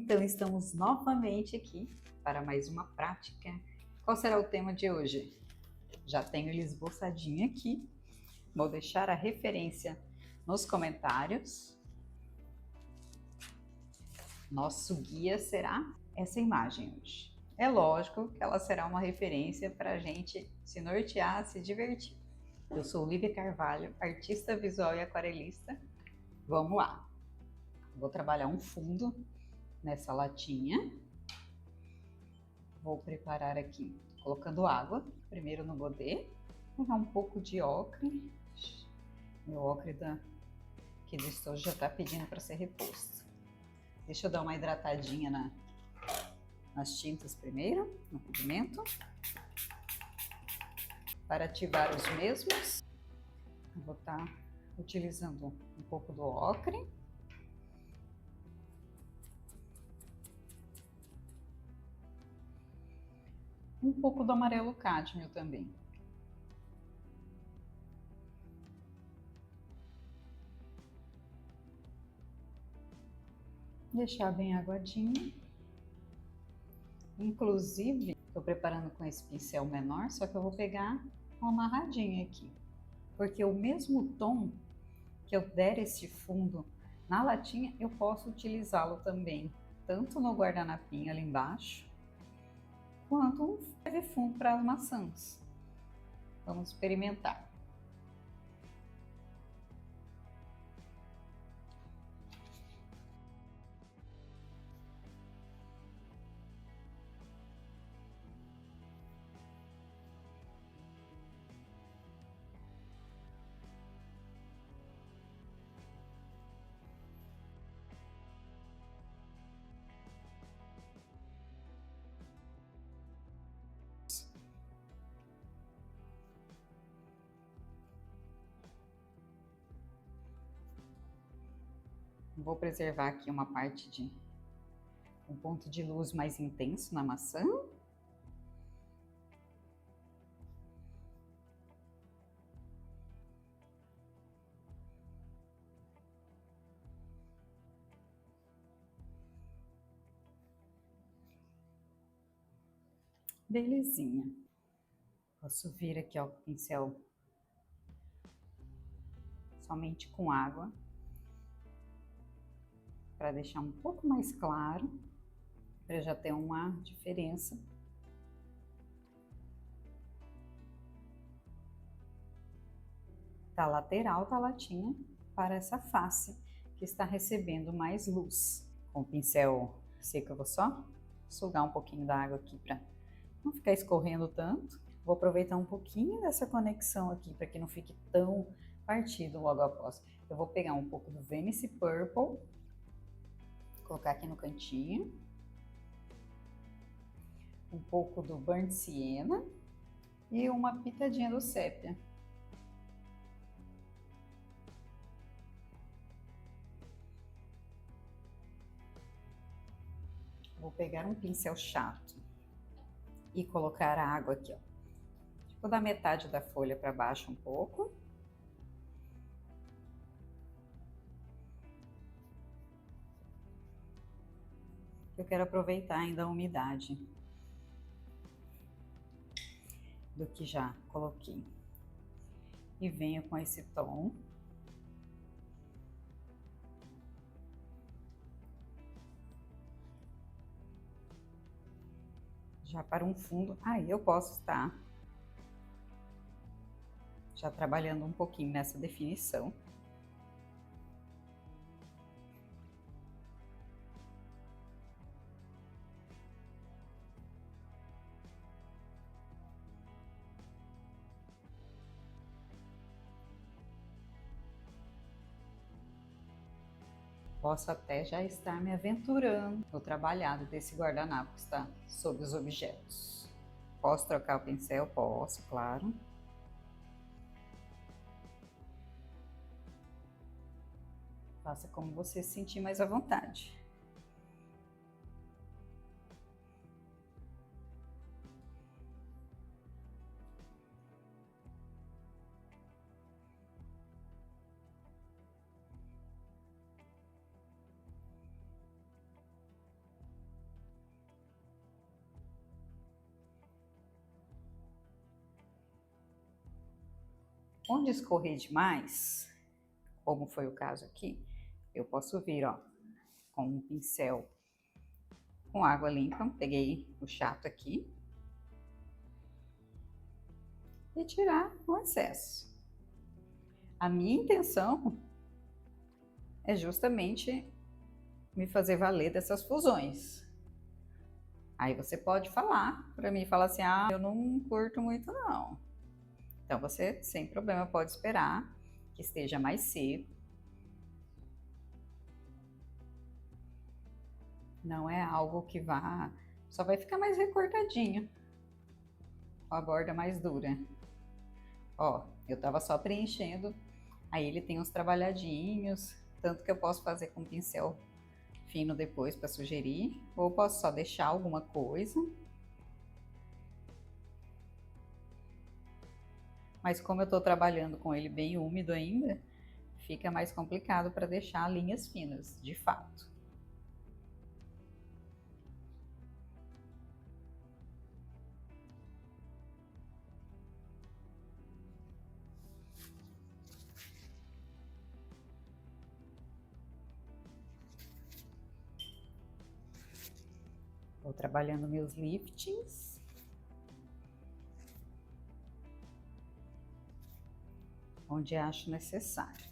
Então, estamos novamente aqui para mais uma prática. Qual será o tema de hoje? Já tenho ele esboçadinho aqui. Vou deixar a referência nos comentários. Nosso guia será essa imagem hoje. É lógico que ela será uma referência para a gente se nortear, se divertir. Eu sou Lívia Carvalho, artista visual e aquarelista. Vamos lá! Vou trabalhar um fundo nessa latinha. Vou preparar aqui, colocando água, primeiro no godê. Vou pegar um pouco de ocre. Meu ocre aqui do estojo já está pedindo para ser reposto. Deixa eu dar uma hidratadinha nas tintas primeiro, no pigmento. Para ativar os mesmos, eu vou estar utilizando um pouco do ocre. Um pouco do amarelo cádmio também. Deixar bem aguadinho. Inclusive, estou preparando com esse pincel menor, só que eu vou pegar um amarradinho aqui. Porque o mesmo tom que eu der esse fundo na latinha, eu posso utilizá-lo também, tanto no guardanapinho ali embaixo, quanto um leve fundo para as maçãs. Vamos experimentar. Vou preservar aqui uma parte de um ponto de luz mais intenso na maçã. Belezinha. Posso vir aqui, ó, o pincel somente com água, para deixar um pouco mais claro, para já ter uma diferença. Da lateral da latinha para essa face que está recebendo mais luz. Com o pincel seco eu vou só sugar um pouquinho da água aqui para não ficar escorrendo tanto. Vou aproveitar um pouquinho dessa conexão aqui para que não fique tão partido logo após. Eu vou pegar um pouco do Venice Purple, colocar aqui no cantinho, um pouco do Burnt Sienna e uma pitadinha do Sépia. Vou pegar um pincel chato e colocar a água aqui, ó. Tipo da metade da folha para baixo um pouco. Eu quero aproveitar ainda a umidade do que já coloquei. E venho com esse tom. Já para um fundo, aí eu posso estar já trabalhando um pouquinho nessa definição. Posso até já estar me aventurando no trabalhado desse guardanapo que está sob os objetos. Posso trocar o pincel? Posso, claro. Faça como você se sentir mais à vontade. Onde escorrer demais, como foi o caso aqui, eu posso vir, ó, com um pincel com água limpa, peguei o chato aqui e tirar o excesso. A minha intenção é justamente me fazer valer dessas fusões. Aí você pode falar para mim, falar assim, ah, eu não curto muito não. Então você, sem problema, pode esperar que esteja mais seco. Não é algo que vá, só vai ficar mais recortadinho, com a borda mais dura. Ó, eu tava só preenchendo, aí ele tem uns trabalhadinhos, tanto que eu posso fazer com pincel fino depois para sugerir, ou posso só deixar alguma coisa. Mas como eu tô trabalhando com ele bem úmido ainda, fica mais complicado para deixar linhas finas, de fato. Vou trabalhando meus liftings. Onde acho necessário.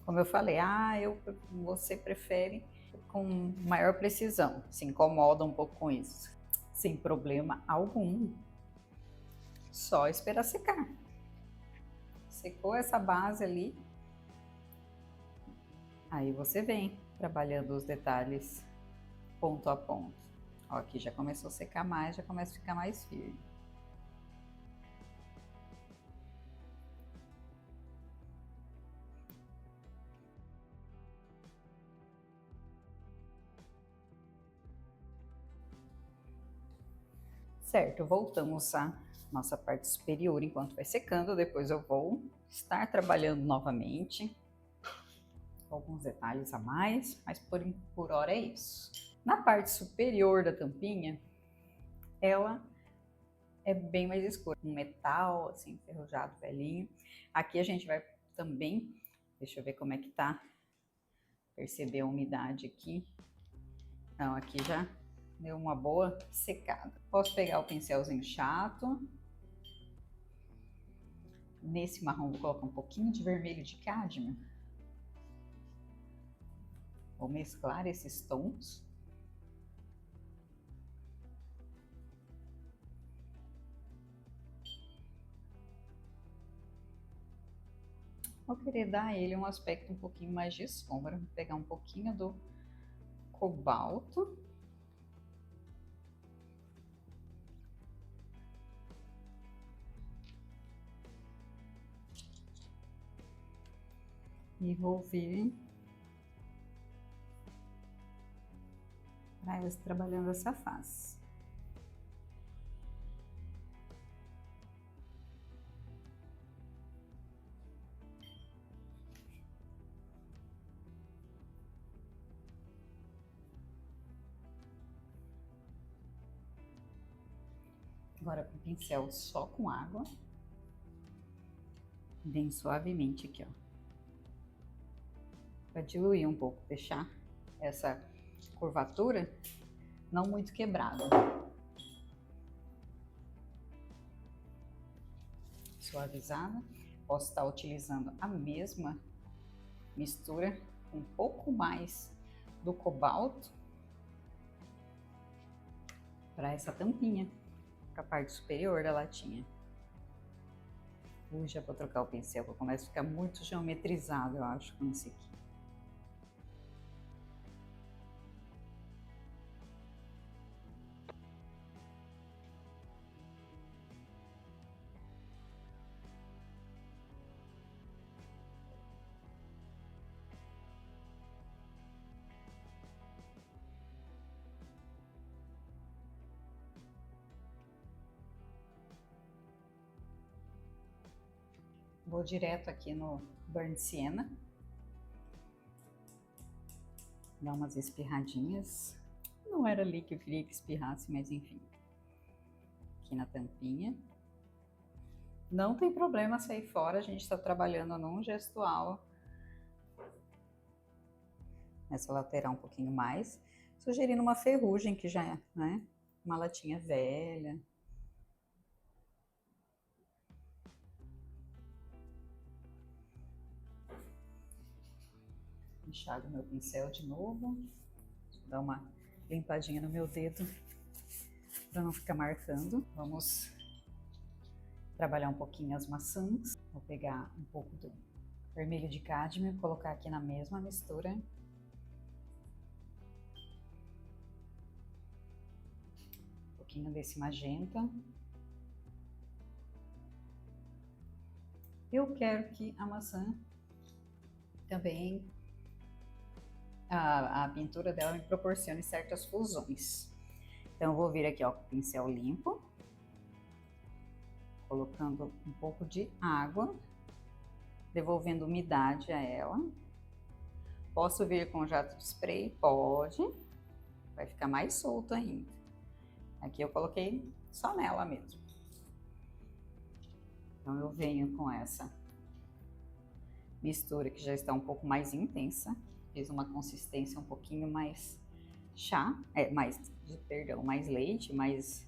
Como eu falei, você prefere com maior precisão, se incomoda um pouco com isso. Sem problema algum, só esperar secar. Secou essa base ali, aí você vem trabalhando os detalhes ponto a ponto. Ó, aqui já começou a secar mais, já começa a ficar mais firme. Certo, voltamos à nossa parte superior enquanto vai secando, depois eu vou estar trabalhando novamente, alguns detalhes a mais, mas por hora é isso. Na parte superior da tampinha, ela é bem mais escura, um metal assim, enferrujado, velhinho. Aqui a gente vai também, deixa eu ver como é que tá, perceber a umidade aqui. Não, aqui já deu uma boa secada. Posso pegar o pincelzinho chato. Nesse marrom vou colocar um pouquinho de vermelho de cádmio. Vou mesclar esses tons. Vou querer dar a ele um aspecto um pouquinho mais de sombra. Vou pegar um pouquinho do cobalto. E vou vir trabalhando essa face. Agora com o pincel só com água, bem suavemente aqui, ó. Para diluir um pouco, deixar essa curvatura não muito quebrada. Suavizada. Posso estar utilizando a mesma mistura, um pouco mais do cobalto para essa tampinha, para a parte superior da latinha. Já vou trocar o pincel, que começa a ficar muito geometrizado, eu acho, com esse aqui. Vou direto aqui no Burnt Sienna. Dá umas espirradinhas. Não era ali que eu queria que espirrasse, mas enfim. Aqui na tampinha. Não tem problema sair fora, a gente está trabalhando num gestual. Nessa lateral um pouquinho mais. Sugerindo uma ferrugem que já é, né? Uma latinha velha. Enxago meu pincel de novo. Deixa eu dar uma limpadinha no meu dedo para não ficar marcando. Vamos trabalhar um pouquinho as maçãs. Vou pegar um pouco do vermelho de cádmio e colocar aqui na mesma mistura. Um pouquinho desse magenta. Eu quero que a maçã também, a pintura dela me proporcione certas fusões. Então eu vou vir aqui ó, com o pincel limpo, colocando um pouco de água, devolvendo umidade a ela. Posso vir com jato de spray? Pode, vai ficar mais solto ainda. Aqui eu coloquei só nela mesmo. Então eu venho com essa mistura que já está um pouco mais intensa. Fiz uma consistência um pouquinho mais mais leite, mais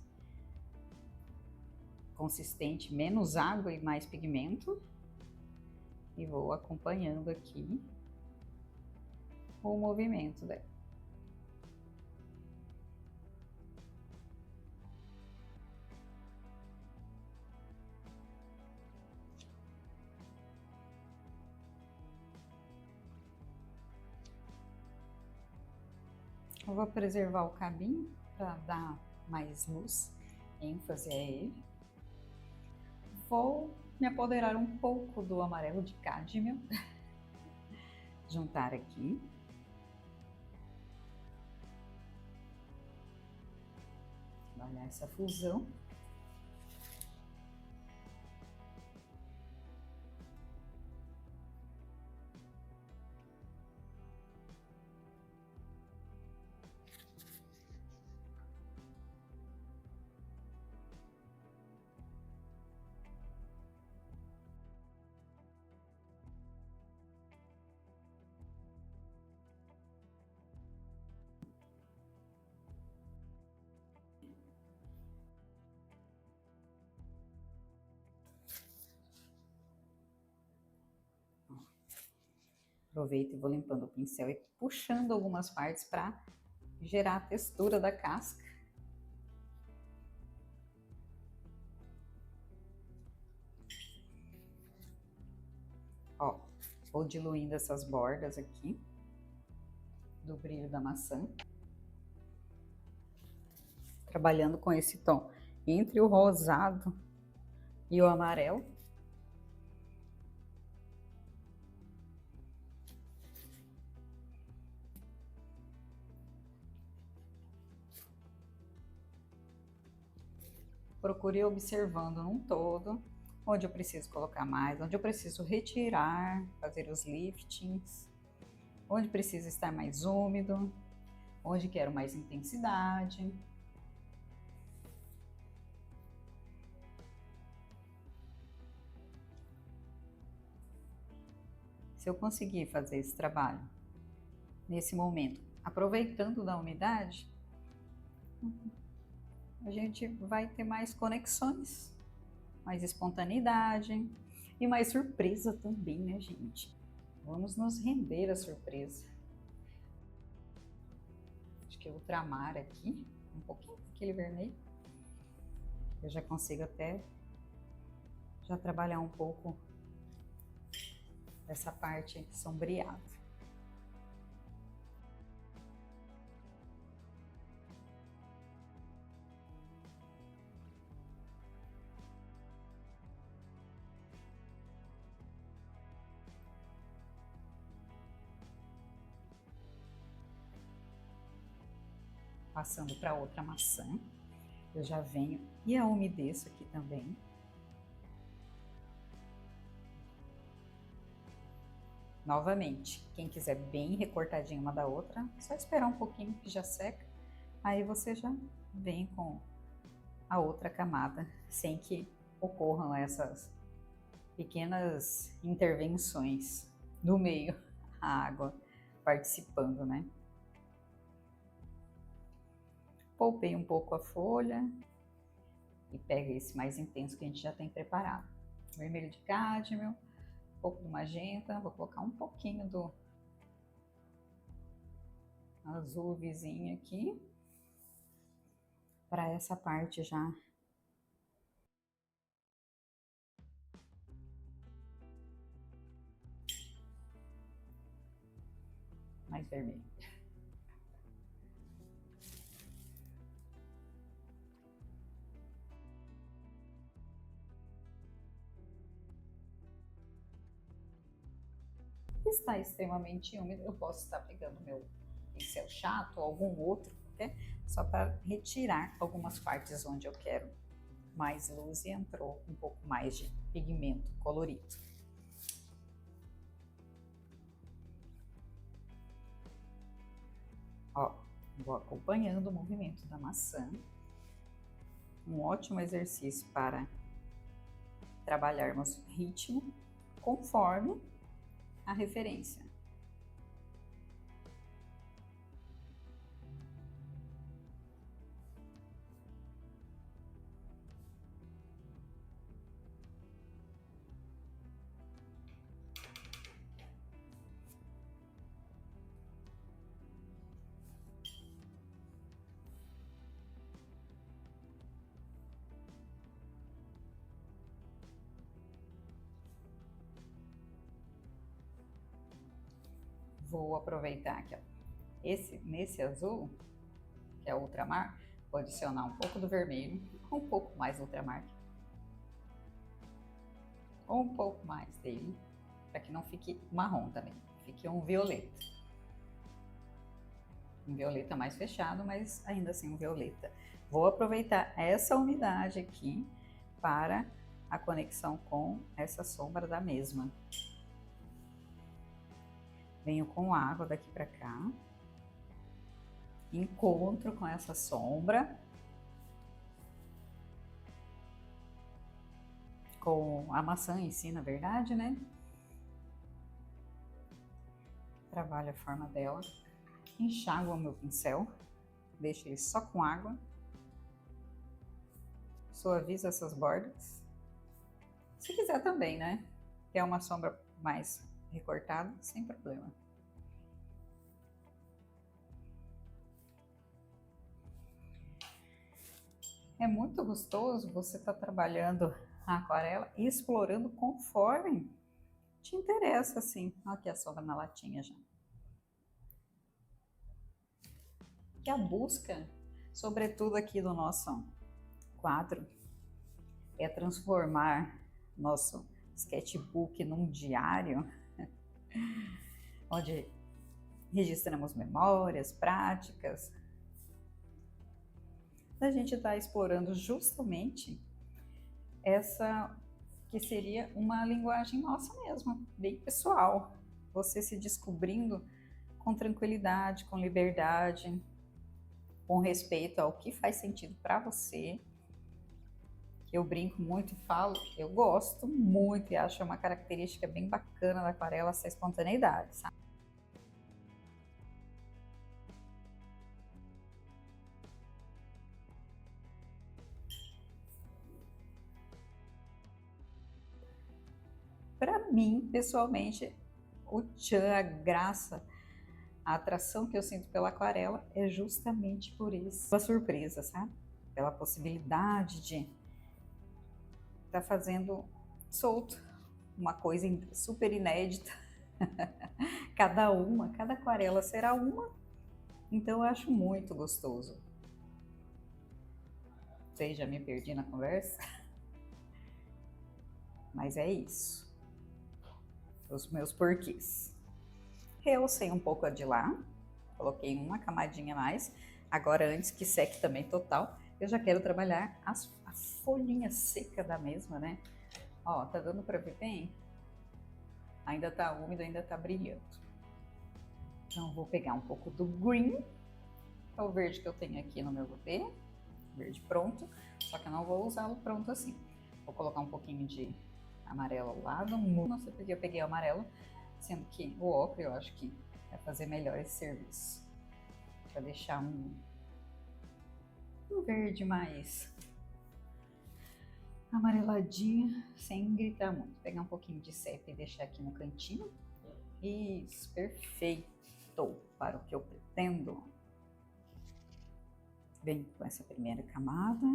consistente, menos água e mais pigmento. E vou acompanhando aqui o movimento dela. Eu vou preservar o cabinho para dar mais luz, ênfase a ele. Vou me apoderar um pouco do amarelo de cádmio, juntar aqui. Olha essa fusão. Aproveito e vou limpando o pincel e puxando algumas partes para gerar a textura da casca. Ó, vou diluindo essas bordas aqui do brilho da maçã. Trabalhando com esse tom entre o rosado e o amarelo. Procure observando num todo, onde eu preciso colocar mais, onde eu preciso retirar, fazer os liftings, onde precisa estar mais úmido, onde quero mais intensidade. Se eu conseguir fazer esse trabalho nesse momento, aproveitando da umidade, a gente vai ter mais conexões, mais espontaneidade e mais surpresa também, né, gente? Vamos nos render à surpresa. Acho que ultramar aqui, um pouquinho daquele vermelho. Eu já consigo até já trabalhar um pouco dessa parte sombreada. Passando para outra maçã, eu já venho e a umedeço aqui também. Novamente, quem quiser bem recortadinho uma da outra, só esperar um pouquinho que já seca. Aí você já vem com a outra camada, sem que ocorram essas pequenas intervenções no meio, a água participando, né? Poupei um pouco a folha e pega esse mais intenso que a gente já tem preparado. Vermelho de cádmio, um pouco do magenta, vou colocar um pouquinho do azul vizinho aqui, para essa parte já mais vermelho. Está extremamente úmido, eu posso estar pegando meu pincel chato ou algum outro, né? Só para retirar algumas partes onde eu quero mais luz e entrou um pouco mais de pigmento colorido. Ó, vou acompanhando o movimento da maçã. Um ótimo exercício para trabalharmos ritmo conforme a referência. Vou aproveitar aqui, ó. Nesse azul, que é o ultramar, vou adicionar um pouco do vermelho, um pouco mais do ultramar, ou um pouco mais dele, para que não fique marrom também, fique um violeta. Um violeta mais fechado, mas ainda assim um violeta. Vou aproveitar essa umidade aqui para a conexão com essa sombra da mesma. Venho com água daqui para cá, encontro com essa sombra, com a maçã em si, na verdade, né? Trabalho a forma dela, enxago o meu pincel, deixo ele só com água, suavizo essas bordas. Se quiser também, né? Quer uma sombra mais recortada, sem problema. É muito gostoso você estar trabalhando a aquarela e explorando conforme te interessa, assim. Aqui a sombra na latinha já. Que a busca, sobretudo aqui do nosso quadro, é transformar nosso sketchbook num diário, onde registramos memórias, práticas. A gente está explorando justamente essa que seria uma linguagem nossa mesma, bem pessoal. Você se descobrindo com tranquilidade, com liberdade, com respeito ao que faz sentido para você. Eu brinco muito e falo, eu gosto muito e acho uma característica bem bacana da aquarela essa espontaneidade, sabe? Para mim, pessoalmente, o tchan, a graça, a atração que eu sinto pela aquarela é justamente por isso, a surpresa, sabe? Pela possibilidade de estar fazendo solto uma coisa super inédita. Cada aquarela será uma, então eu acho muito gostoso. Sei, já me perdi na conversa, mas é isso. Os meus porquês. Realcei um pouco a de lá, coloquei uma camadinha a mais. Agora, antes que seque também total, eu já quero trabalhar a folhinha seca da mesma, né? Ó, tá dando pra ver bem? Ainda tá úmido, ainda tá brilhando. Então, vou pegar um pouco do green, que é o verde que eu tenho aqui no meu botê, verde pronto, só que eu não vou usá-lo pronto assim. Vou colocar um pouquinho de amarelo ao lado, não sei porque eu peguei o amarelo, sendo que o ocre eu acho que vai fazer melhor esse serviço. Para deixar um verde mais amareladinho, sem gritar muito. Vou pegar um pouquinho de sépia e deixar aqui no cantinho. Isso, perfeito para o que eu pretendo. Vem com essa primeira camada.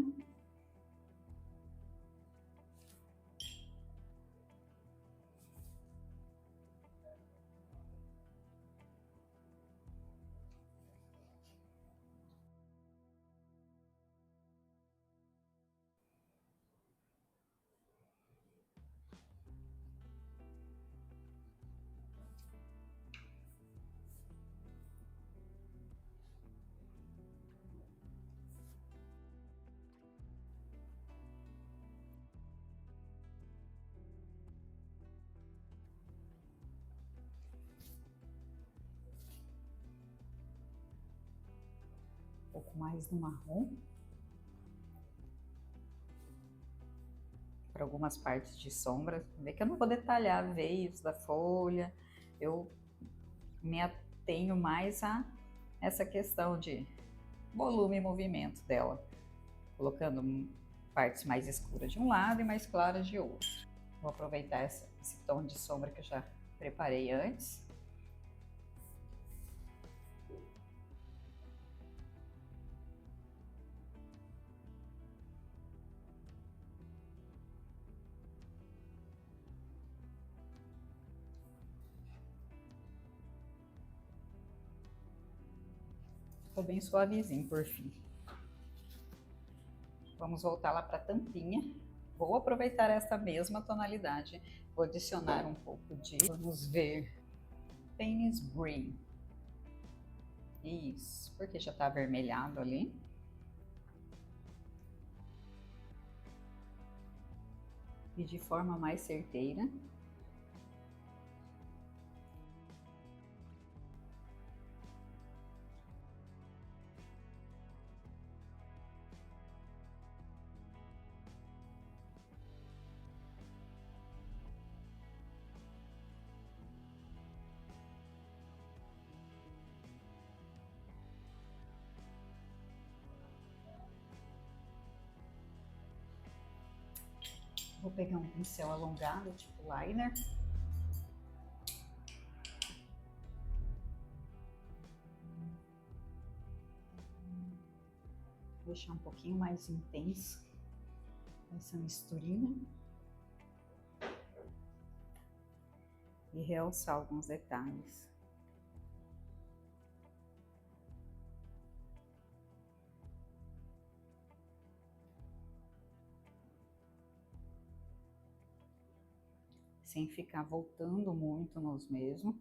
Um pouco mais do marrom. Para algumas partes de sombra. Vê que eu não vou detalhar veios da folha. Eu me atenho mais a essa questão de volume e movimento dela. Colocando partes mais escuras de um lado e mais claras de outro. Vou aproveitar esse tom de sombra que eu já preparei antes. Ficou bem suavezinho por fim. Vamos voltar lá para a tampinha. Vou aproveitar essa mesma tonalidade. Vou adicionar um pouco de, vamos ver, Payne's Green. Isso, porque já está avermelhado ali. E de forma mais certeira. Vou pegar um pincel alongado, tipo liner. Vou deixar um pouquinho mais intenso essa misturinha. E realçar alguns detalhes. Sem ficar voltando muito nos mesmos.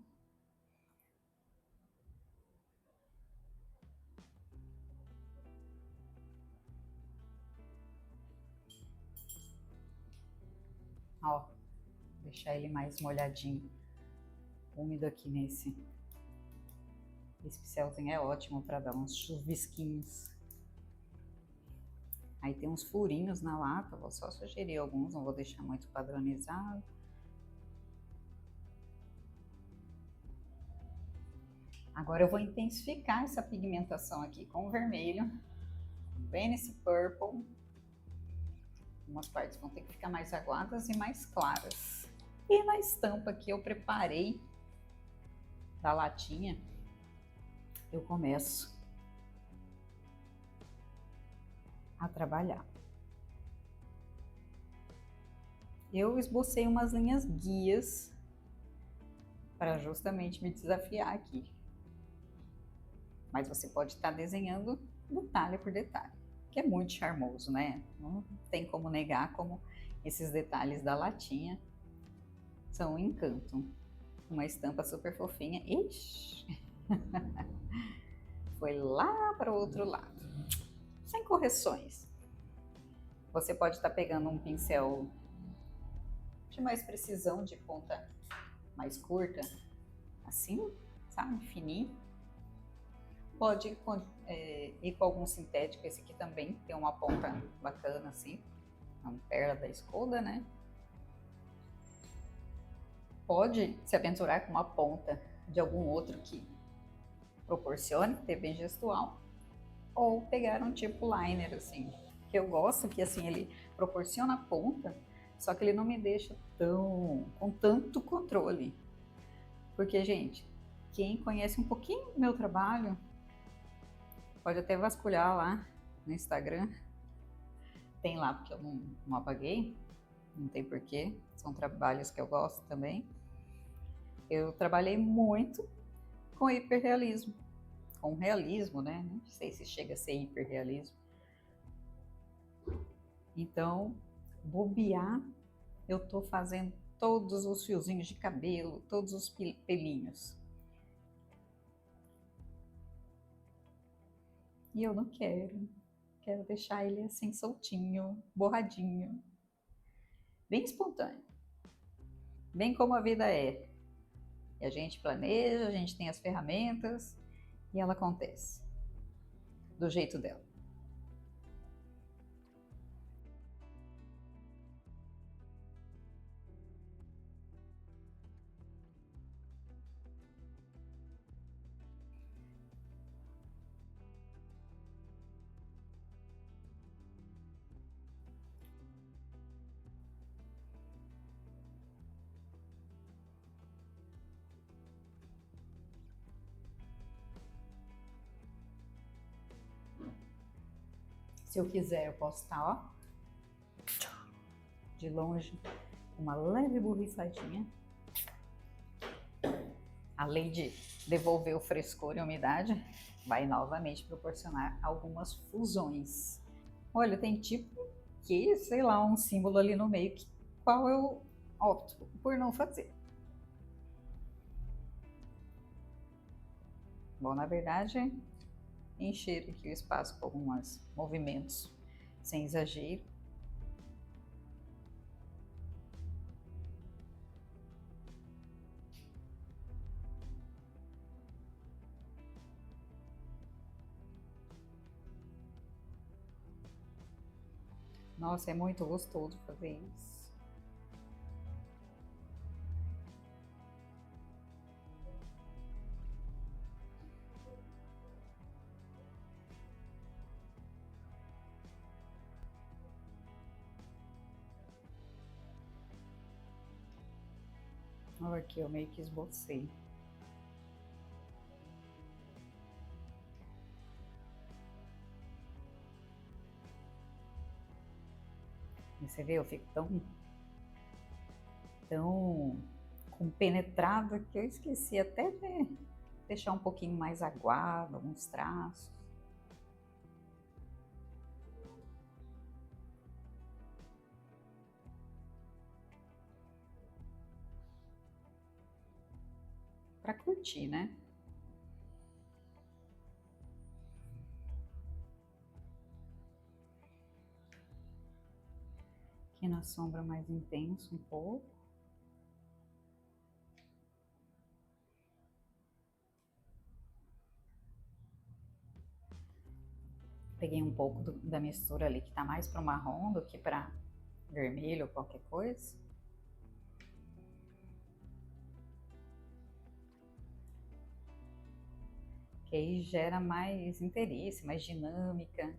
Ó, deixar ele mais molhadinho, úmido aqui nesse. Esse pincelzinho é ótimo para dar uns chuvisquinhos. Aí tem uns furinhos na lata, vou só sugerir alguns, não vou deixar muito padronizado. Agora eu vou intensificar essa pigmentação aqui com o vermelho, bem nesse purple. Algumas partes vão ter que ficar mais aguadas e mais claras. E na estampa que eu preparei da latinha, eu começo a trabalhar. Eu esbocei umas linhas guias para justamente me desafiar aqui. Mas você pode estar desenhando detalhe por detalhe, que é muito charmoso, né? Não tem como negar como esses detalhes da latinha são um encanto. Uma estampa super fofinha. Ixi! Foi lá para o outro lado. Sem correções. Você pode estar pegando um pincel de mais precisão, de ponta mais curta, assim, sabe, fininho. Pode ir com algum sintético, esse aqui também tem uma ponta bacana assim, a perna da escoda, né? Pode se aventurar com uma ponta de algum outro que proporcione ter bem gestual, ou pegar um tipo liner, assim, que eu gosto, que assim, ele proporciona a ponta, só que ele não me deixa com tanto controle. Porque, gente, quem conhece um pouquinho do meu trabalho, pode até vasculhar lá no Instagram, tem lá, porque eu não apaguei, não tem porquê, são trabalhos que eu gosto também. Eu trabalhei muito com hiperrealismo, com realismo, né? Não sei se chega a ser hiperrealismo. Então, bobear, eu tô fazendo todos os fiozinhos de cabelo, todos os pelinhos. E eu não quero deixar ele assim soltinho, borradinho, bem espontâneo, bem como a vida é. E a gente planeja, a gente tem as ferramentas e ela acontece do jeito dela. Se eu quiser, eu posso estar, ó, de longe, uma leve borrifadinha, além de devolver o frescor e umidade, vai novamente proporcionar algumas fusões. Olha, tem tipo que, sei lá, um símbolo ali no meio, que, qual eu opto por não fazer. Bom, na verdade, encher aqui o espaço com alguns movimentos, sem exagero. Nossa, é muito gostoso fazer isso. Olha aqui, eu meio que esbocei. E você vê, eu fico tão compenetrada que eu esqueci até de deixar um pouquinho mais aguado, alguns traços. Para curtir, né? Aqui na sombra mais intenso um pouco. Peguei um pouco da mistura ali que tá mais para o marrom do que para vermelho ou qualquer coisa. Que aí gera mais interesse, mais dinâmica,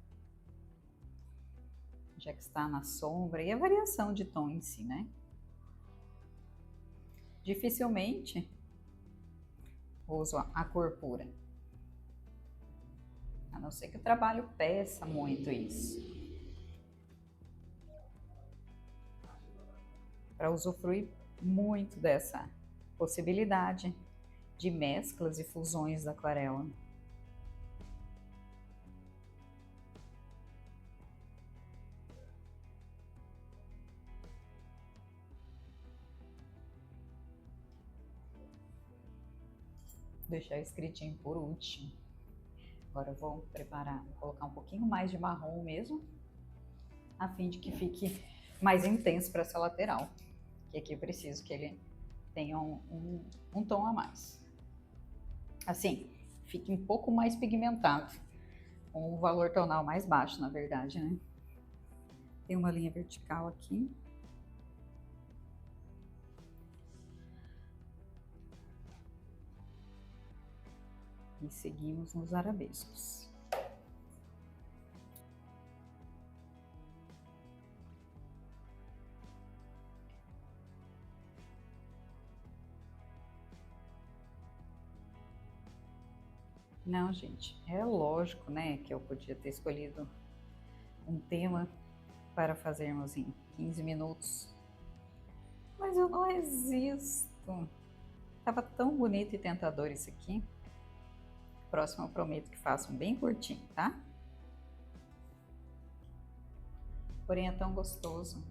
já que está na sombra, e a variação de tom em si, né? Dificilmente uso a cor pura, a não ser que o trabalho peça muito isso. Para usufruir muito dessa possibilidade de mesclas e fusões da aquarela. Deixar escritinho por último. Agora eu vou preparar, vou colocar um pouquinho mais de marrom mesmo, a fim de que fique mais intenso para essa lateral. Que aqui eu preciso que ele tenha um tom a mais. Assim, fique um pouco mais pigmentado, com um valor tonal mais baixo, na verdade, né? Tem uma linha vertical aqui. E seguimos nos arabescos. Não, gente, é lógico, né, que eu podia ter escolhido um tema para fazermos em 15 minutos. Mas eu não resisto. Tava tão bonito e tentador isso aqui. Próximo eu prometo que faço um bem curtinho, tá? Porém é tão gostoso.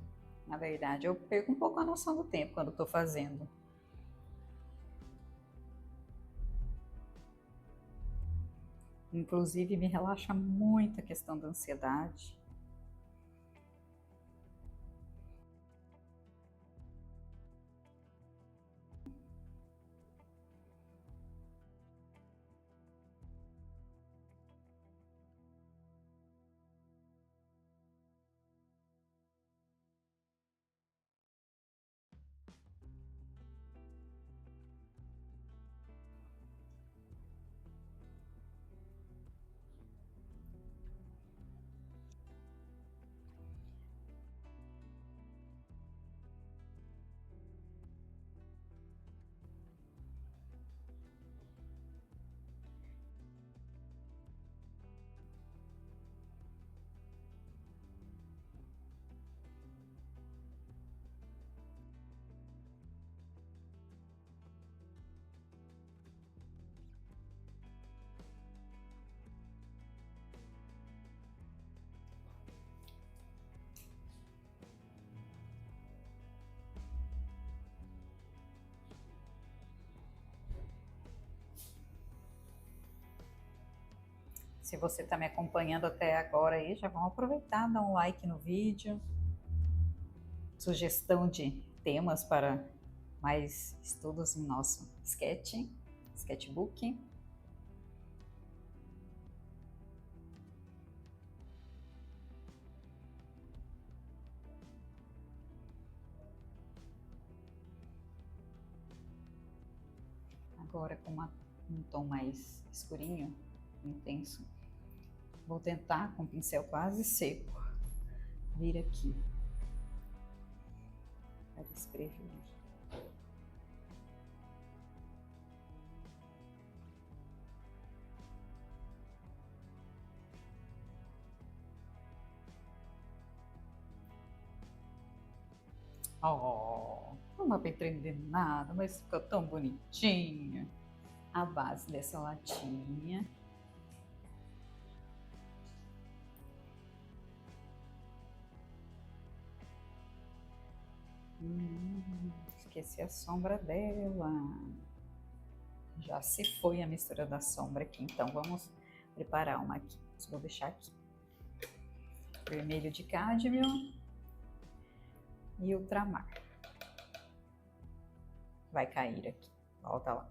Na verdade, eu perco um pouco a noção do tempo quando estou fazendo. Inclusive, me relaxa muito a questão da ansiedade. Se você está me acompanhando até agora aí, já vão aproveitar, dar um like no vídeo. Sugestão de temas para mais estudos em nosso sketchbook. Agora com um tom mais escurinho, intenso. Vou tentar com o pincel quase seco vir aqui para escrever. Oh, não dá para entender nada, mas ficou tão bonitinha. A base dessa latinha. Esqueci a sombra dela. Já se foi a mistura da sombra aqui, então vamos preparar uma aqui. Vou deixar aqui. Vermelho de cádmio e ultramar. Vai cair aqui. Volta lá.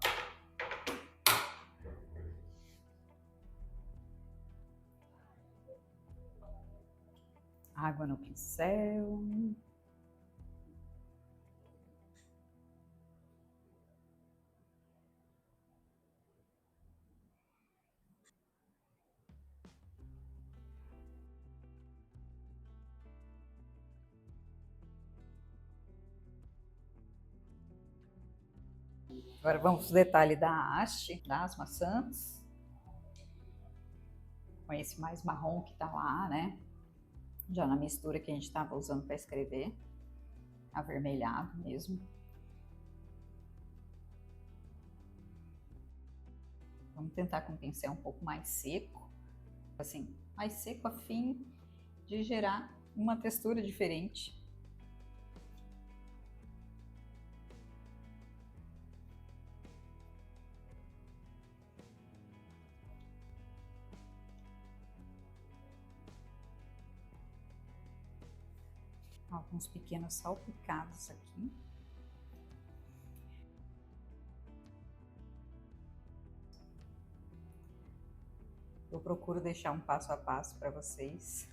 Água no pincel. Agora vamos para o detalhe da haste das maçãs. Com esse mais marrom que tá lá, né? Já na mistura que a gente estava usando para escrever. Avermelhado mesmo. Vamos tentar com o pincel um pouco mais seco. Assim, mais seco a fim de gerar uma textura diferente. Alguns pequenos salpicados aqui. procuro deixar um passo a passo para vocês,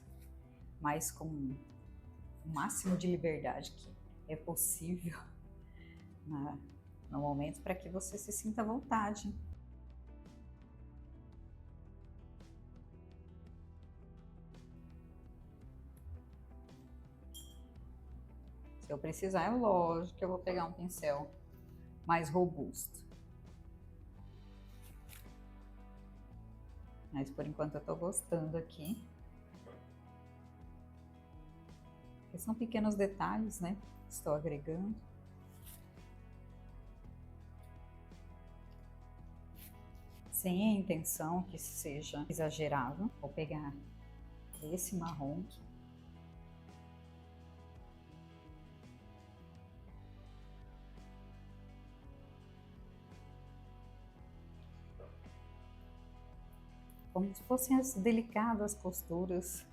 mas com o máximo de liberdade que é possível no momento, para que você se sinta à vontade. Se eu precisar, é lógico que eu vou pegar um pincel mais robusto. Mas por enquanto eu tô gostando aqui. Porque são pequenos detalhes, né? Estou agregando. Sem a intenção que seja exagerado. Vou pegar esse marrom. Como se fossem as delicadas costuras.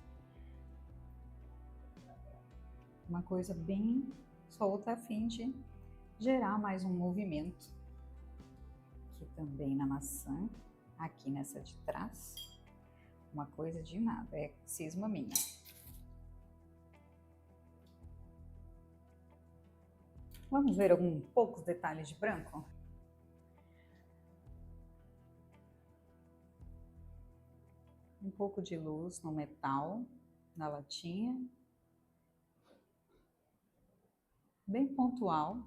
Uma coisa bem solta a fim de gerar mais um movimento. Aqui também na maçã, aqui nessa de trás. Uma coisa de nada, é cisma minha. Vamos ver alguns poucos detalhes de branco? Um pouco de luz no metal, na latinha. Bem pontual.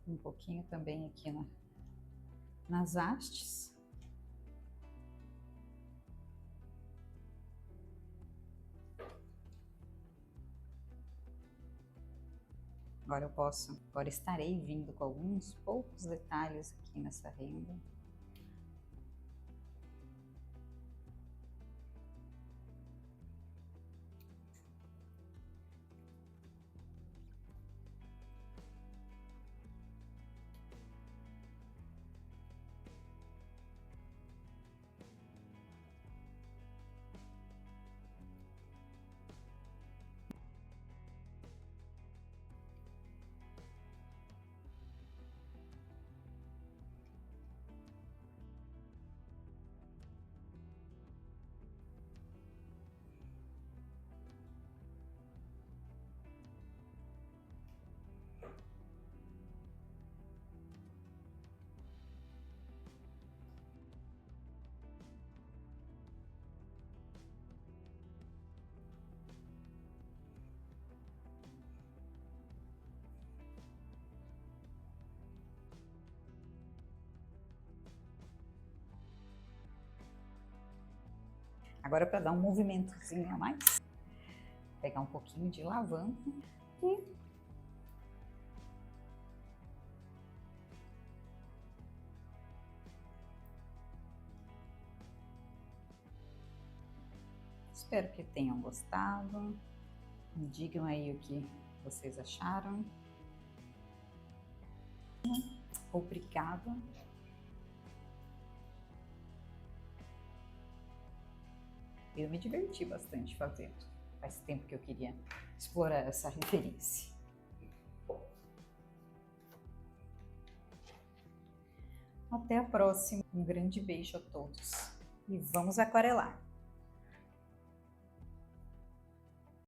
Um pouquinho também aqui nas hastes. Agora estarei vindo com alguns poucos detalhes aqui nessa renda. Agora, para dar um movimentozinho a mais, vou pegar um pouquinho de lavanda e espero que tenham gostado. Me digam aí o que vocês acharam. Obrigada. Eu me diverti bastante fazendo. Faz tempo que eu queria explorar essa referência. Até a próxima. Um grande beijo a todos. E vamos aquarelar!